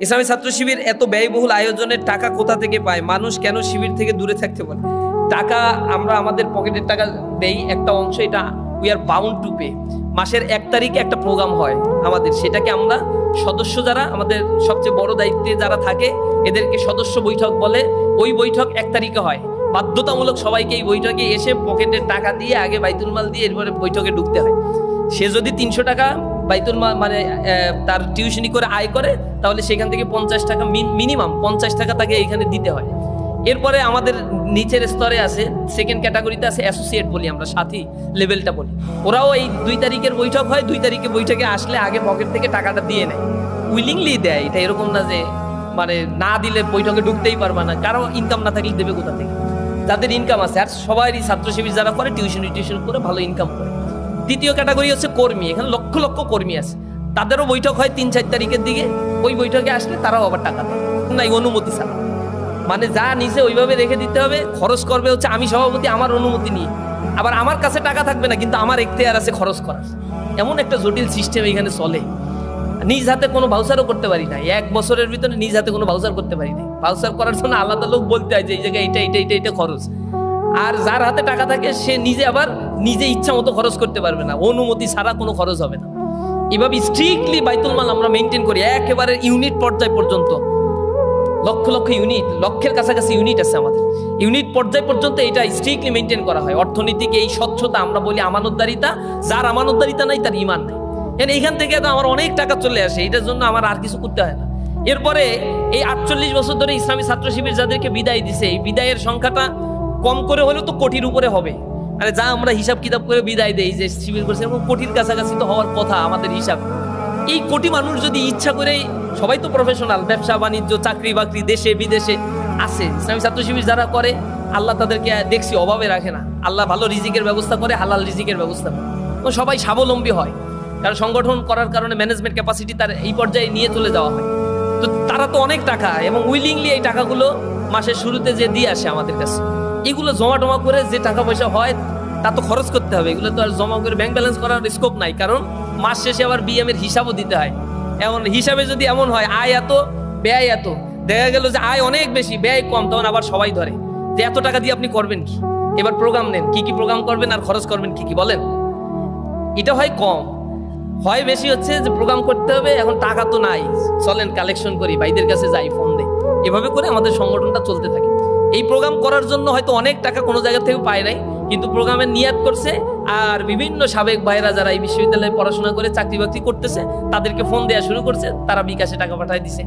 ইসলামী ছাত্র শিবির এত ব্যয়বহুল আয়োজনের টাকা কোথা থেকে পায়? মানুষ কেন শিবির থেকে দূরে থাকতে বলে? টাকা আমরা আমাদের পকেটের টাকা দেই, একটা অংশ, এটা we are bound to pay. মাসের 1 তারিখে একটা প্রোগ্রাম হয় আমাদের, সেটাকে আমরা সদস্য যারা আমাদের সবচেয়ে বড় দায়িত্বে যারা থাকে এদেরকে সদস্য বৈঠক বলে। ওই বৈঠক 1 তারিখে হয়, বাধ্যতামূলক সবাইকে এই বৈঠকে এসে পকেটের টাকা দিয়ে আগে বাইতুল মাল দিয়ে এরপরে বৈঠকে ঢুকতে হয়। সে যদি 300 টাকা বাইতুল মাল মানে তার টিউশনি করে আয় করে, তাহলে সেখান থেকে 50 টাকা মিনিমাম 50 টাকা তাকে এখানে দিতে হয়। এরপরে আমাদের নিচের স্তরে আছে, সেকেন্ড ক্যাটাগরিতে আছে অ্যাসোসিয়েট বলি আমরা, সাথী লেভেলটা বলি। ওরাও এই 2 তারিখের বৈঠক হয়, 2 তারিখে বৈঠকে আসলে আগে পকেট থেকে টাকাটা দিয়ে নেয়, উইলিংলি দেয়। এটা এরকম না যে মানে না দিলে বৈঠকে ঢুকতেই পারবে না, কারো ইনকাম না থাকলে দেবে কোথা থেকে? যাদের ইনকাম আছে, আর সবারই ছাত্র শিবির যারা করে টিউশন করে ভালো ইনকাম করে। দ্বিতীয় ক্যাটাগরি হচ্ছে কর্মী, এখানে লক্ষ লক্ষ কর্মী আছে, তাদেরও বৈঠক হয় 3-4 তারিখের দিকে। ওই বৈঠকে আসলে তারাও আবার টাকা দেয় না, অনুমতি ছাড়া। মানে যা নিচে ওইভাবে রেখে দিতে হবে, খরচ করবে হচ্ছে আমি সভাপতি, আমার অনুমতি নিয়ে। আবার আমার কাছে টাকা থাকবে না, কিন্তু আমার এখতিয়ার আছে খরচ করার। এমন একটা জটিল সিস্টেম এখানে চলে। নিজ হাতে কোনো ভাউচারও করতে পারি না, 1 বছরের ভিতরে নিজ হাতে কোনো ভাউচার করতে পারি না। ভাউচার করার জন্য আলাদা লোক বলতে হয় যে এই জায়গায় এটা খরচ। আর যার হাতে টাকা থাকে সে নিজে আবার নিজে ইচ্ছা মতো খরচ করতে পারবে না, অনুমতি ছাড়া কোনো খরচ হবে না। এভাবে স্ট্রিক্টলি বাইতুল মাল আমরা মেনটেন করি, একেবারে ইউনিট পর্যায় পর্যন্ত। লক্ষ লক্ষ ইউনিট, লক্ষের কাছাকাছি ইউনিট আছে আমাদের। ইউনিট পর্যায় পর্যন্ত এটা স্ট্রিক্টলি মেনটেন করা হয়। অর্থনৈতিক এই স্বচ্ছতা আমরা বলি আমানতদারিতা। যার আমানতদারিতা নাই তার ইমান নাই। এইখান থেকে তো আমার অনেক টাকা চলে আসে, এটার জন্য আমার আর কিছু করতে হয় না। এরপরে এই 48 বছর ধরে ইসলামী ছাত্র শিবির যাদেরকে বিদায় দিছে, এই বিদায়ের সংখ্যাটা কম করে হলেও তো কোটির উপরে হবে। আরে যা আমরা হিসাব কিতাব করে বিদায় দেই যে শিবির করছে, এরকম কোটির কাছাকাছি তো হওয়ার কথা আমাদের হিসাব। এই কোটি মানুষ যদি ইচ্ছা করে, সবাই তো প্রফেশনাল, ব্যবসা বাণিজ্য চাকরি বাকরি দেশে বিদেশে আছে। ইসলামী ছাত্র শিবির যারা করে, আল্লাহ তাদেরকে দেখছি অভাবে রাখে না। আল্লাহ ভালো রিজিকের ব্যবস্থা করে, হালাল রিজিকের ব্যবস্থা করে, সবাই স্বাবলম্বী হয়। কারণ সংগঠন করার কারণে ম্যানেজমেন্ট ক্যাপাসিটি তার এই পর্যায়ে নিয়ে চলে যাওয়া হয়। তো তারা তো অনেক টাকা এবং উইলিংলি এই টাকাগুলো মাসের শুরুতে যে দিয়ে আসে আমাদের কাছে। এগুলো জমা টমা করে যে টাকা পয়সা হয় তা তো খরচ করতে হবে। এগুলো তো আর জমা করে ব্যাংক ব্যালেন্স করার স্কোপ নাই, কারণ মাস শেষে আবার বিএম এর হিসাবও দিতে হয়। এমন হিসাবে যদি এমন হয় আয় এত ব্যয় এত, দেখা গেল যে আয় অনেক বেশি ব্যয় কম, তখন আবার সবাই ধরে যে এত টাকা দিয়ে আপনি করবেন কি? এবার প্রোগ্রাম নেন, কি কি প্রোগ্রাম করবেন আর খরচ করবেন কি কি বলেন? এটা হয় কম, হয় বেশি হচ্ছে যে প্রোগ্রাম করতে হবে, এখন টাকা তো নাই, চলেন কালেকশন করি, ভাইদের কাছে যাই, ফোন দেই। এভাবে করে আমাদের সংগঠনটা চলতে থাকে। এই প্রোগ্রাম করার জন্য হয়তো অনেক টাকা কোনো জায়গা থেকে পায় নাই, কিন্তু প্রোগ্রামের নিয়াত করছে। আর বিভিন্ন সাবেক ভাইরা যারা এই বিশ্ববিদ্যালয়ে পড়াশোনা করে চাকরি বাকরি করতেছে, তাদেরকে ফোন দেওয়া শুরু করছে, তারা বিকাশে টাকা পাঠায় দিছে।